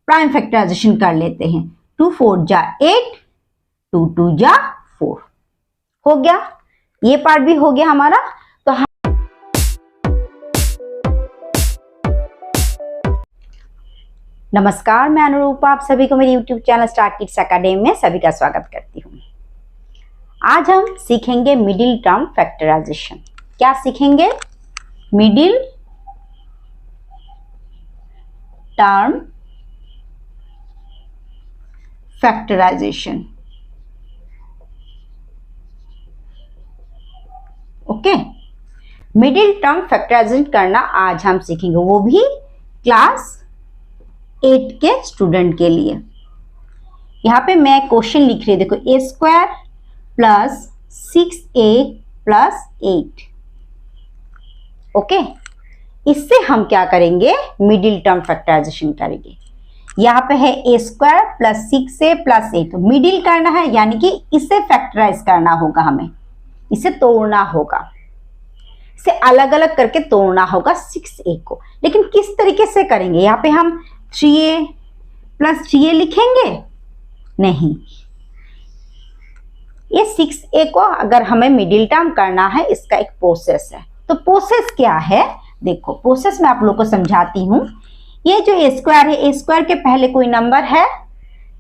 Prime factorisation कर लेते हैं। 2 4 जा 8, 2 2 जा 4 हो गया। ये पार्ट भी हो गया हमारा। तो नमस्कार, मैं अनुरूपा, आप सभी को मेरे YouTube channel start kids academy में सभी का स्वागत करती हूँ। आज हम सीखेंगे मिडिल टर्म फैक्टराइजेशन। क्या सीखेंगे? Middle term factorization. Okay, middle term factorization करना आज हम सीखेंगे, वो भी क्लास 8 के स्टूडेंट के लिए। यहाँ पे मैं क्वेश्चन लिख रही हूँ, देखो, a square plus 6a plus 8। Okay, इससे हम क्या करेंगे? मिडिल टर्म फैक्टराइजेशन करेंगे। यहाँ पे है a square plus 6a plus 8, तो मिडिल करना है, यानी कि इसे फैक्टराइज करना होगा, हमें इसे तोड़ना होगा, इसे अलग अलग करके तोड़ना होगा 6a को। लेकिन किस तरीके से करेंगे? यहाँ पे हम 3a प्लस 3a लिखेंगे? नहीं, ये 6a को अगर हमें मिडिल टर्म करना है, इसका एक प्रोसेस है। तो प्रोसेस क्या है? देखो, प्रोसेस मैं आप लोगों को समझाती हूँ। ये जो a स्क्वायर है, a स्क्वायर के पहले कोई नंबर है?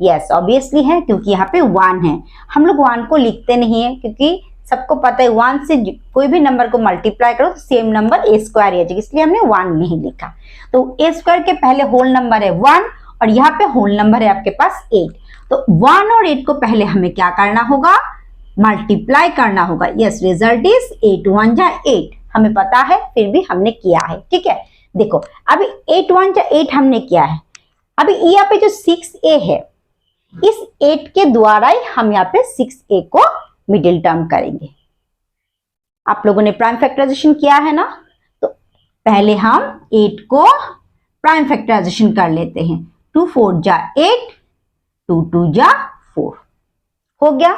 यस, ऑब्वियसली है, क्योंकि यहाँ पे 1 है। हम लोग 1 को लिखते नहीं है, क्योंकि सबको पता है 1 से कोई भी नंबर को मल्टीप्लाई करो तो सेम नंबर a स्क्वायर ही है, इसलिए हमने 1 नहीं लिखा। तो a स्क्वायर के पहले होल नंबर है 1 और यहाँ पे होल नंबर है आपके पास 8। तो 1 और 8 को पहले हमें क्या करना होगा? मल्टीप्लाई करना होगा। यस, रिजल्ट इज 8 1 जा 8, हमें पता है, फिर भी हमने किया है। ठीक है, देखो, अभी 8 1 जा 8 हमने किया है। अभी यहाँ पे जो 6a है, इस 8 के द्वारा ही हम यहाँ पे 6a को मिडिल टर्म करेंगे। आप लोगों ने प्राइम फैक्टराइजेशन किया है ना, तो पहले हम 8 को प्राइम फैक्टराइजेशन कर लेते हैं। 2 4 जा 8, 2 2 जा 4 हो गया।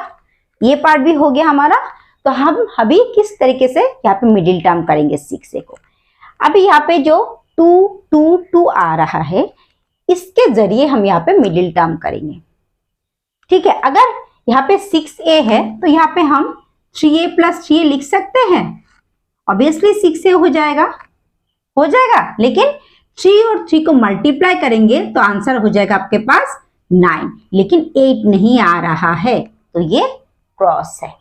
ये पार्ट भी हो गया हमारा। तो हम अभी किस तरीके से यहाँ पे मिडिल टर्म करेंगे 6a को? अभी यहाँ पे जो 2 2 2 आ रहा है, इसके जरिए हम यहाँ पे मिडिल टर्म करेंगे। ठीक है, अगर यहाँ पे 6a है तो यहाँ पे हम 3a प्लस 3a लिख सकते हैं। ऑब्वियसली 6a हो जाएगा, लेकिन 3 और 3 को मल्टीप्लाई करेंगे तो आंसर हो जाएगा आपके पास 9, लेकिन 8 नहीं आ रहा है, तो ये क्रॉस है,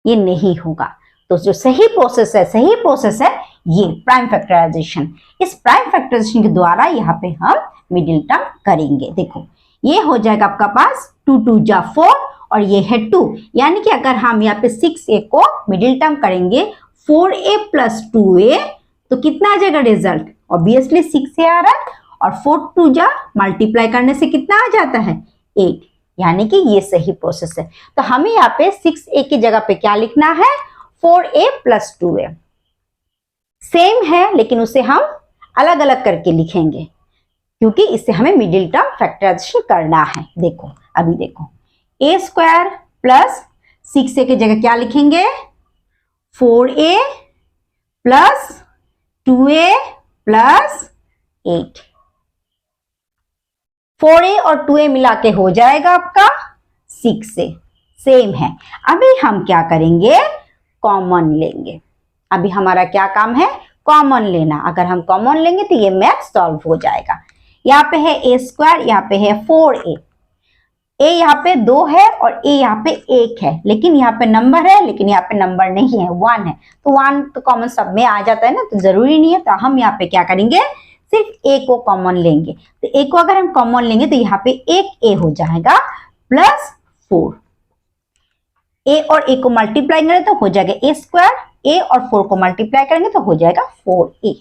ये नहीं होगा। तो जो सही प्रोसेस है ये प्राइम फैक्टराइजेशन। इस प्राइम फैक्टराइजेशन के द्वारा यहाँ पे हम मिडिल टर्म करेंगे। देखो, ये हो जाएगा आपका पास 2 2 जा 4 और ये है 2, यानी कि अगर हम यहाँ पे 6a को मिडिल टर्म करेंगे 4a प्लस 2a, तो कितना आ जाएगा रिजल्ट? ऑब्वियसली 6a आ रहा है, और 4 2 जा मल्टीप्लाई करने से कितना आ जाता है? 8, यानी कि ये सही प्रोसेस है। तो हमें यहाँ पे 6a की जगह पे क्या लिखना है? 4a plus 2a। सेम है, लेकिन उसे हम अलग अलग करके लिखेंगे, क्योंकि इससे हमें मिडिल टर्म फैक्टराइजेशन करना है। देखो, अभी देखो, a स्क्वायर प्लस 6a की जगह क्या लिखेंगे? 4a plus 2a plus 8। 4a और 2a मिला के हो जाएगा आपका 6a। सेम है। अभी हम क्या करेंगे? कॉमन लेंगे। अभी हमारा क्या काम है? कॉमन लेना। अगर हम कॉमन लेंगे तो ये मैथ सॉल्व हो जाएगा। यहाँ पे है a स्क्वायर, यहाँ पे है 4a, a यहाँ पे 2 है और a यहाँ पे 1 है, लेकिन यहाँ पे नंबर है, लेकिन यहाँ पे नंबर नहीं है, 1 है। तो 1 तो कॉमन सब में आ जाता है ना, तो जरूरी नहीं है। तो हम यहाँ पे क्या करेंगे? सिर्फ a को कॉमन लेंगे। तो a को अगर हम कॉमन लेंगे तो यहाँ पे एक a हो जाएगा प्लस 4। a और a को मल्टीप्लाई करें तो हो जाएगा a स्क्वायर, a और 4 को मल्टीप्लाई करेंगे तो हो जाएगा 4a।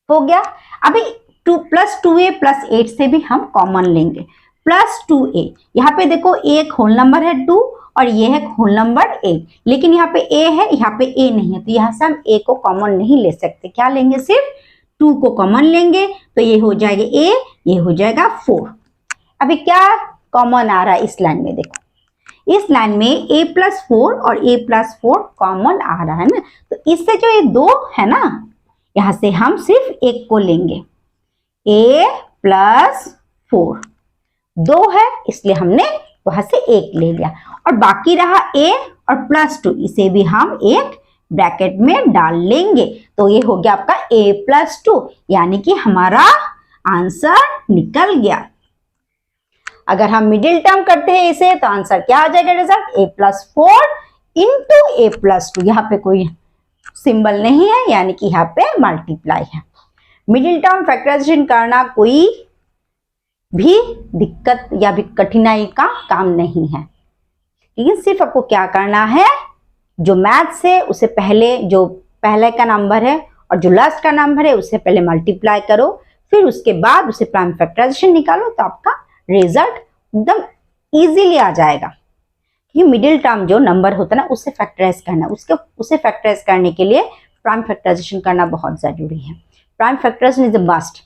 हो गया। अभी 2 प्लस 2a प्लस 8 से भी हम कॉमन लेंगे, प्लस 2a। यहाँ पे देखो, एक होल नंबर है 2 और ये है होल नंबर 8, लेकिन यहाँ पे a है, यहाँ पे a नहीं है, तो यहाँ से हम a को कॉमन नहीं ले सकते। क्या लेंगे? सिर्फ 2 को कॉमन लेंगे, तो ये हो जाएगा a, ये हो जाएगा 4। अभी क्या कॉमन आ रहा है इस लाइन में? देखो, इस लाइन में a प्लस 4 और a प्लस 4 कॉमन आ रहा है ना, तो इससे जो ये 2 है ना, यहाँ से हम सिर्फ एक को लेंगे, a प्लस 4, 2 है इसलिए हमने वहां से 1 ले लिया, और बाकी रहा a और प्लस 2, इसे भी हम एक ब्रैकेट में डाल लेंगे। तो ये हो गया आपका a प्लस 2, यानी कि हमारा आंसर निकल गया। अगर हम मिडिल टर्म करते हैं इसे तो आंसर क्या आ जाएगा result, a plus 4 into a plus 2, यहाँ पे कोई सिंबल नहीं है यानी कि यहाँ पे मल्टीप्लाई है। मिडिल टर्म फैक्टराइजेशन करना कोई भी दिक्कत या भी कठिनाई का काम नहीं है, लेकिन सिर्फ आपको क्या करना है, जो मैथ्स है उसे पहले जो पहले का नंबर है और जो लास्ट का नंबर है उसे पहले मल्टीप्लाई करो, फिर उसके बाद उसे प्राइम फैक्टराइजेशन निकालो, तो आपका रिजल्ट एकदम इजीली आ जाएगा। ये मिडिल टर्म जो नंबर होता है ना उसे फैक्टराइज करना, उसे फैक्टराइज करने के लिए प्राइम फैक्टराइजेशन करना बहुत जरूरी है। Prime factorization is a must.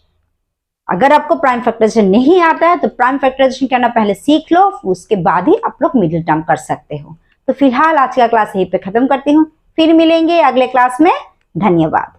अगर आपको प्राइम फैक्टराइजेशन नहीं आता है तो प्राइम फैक्टराइजेशन करना पहले सीख लो, उसके बाद ही आप लोग मिडिल टर्म कर सकते हो। तो फिलहाल आज का क्लास यहीं पे खत्म करती हूँ, फिर मिलेंगे अगले क्लास में। धन्यवाद।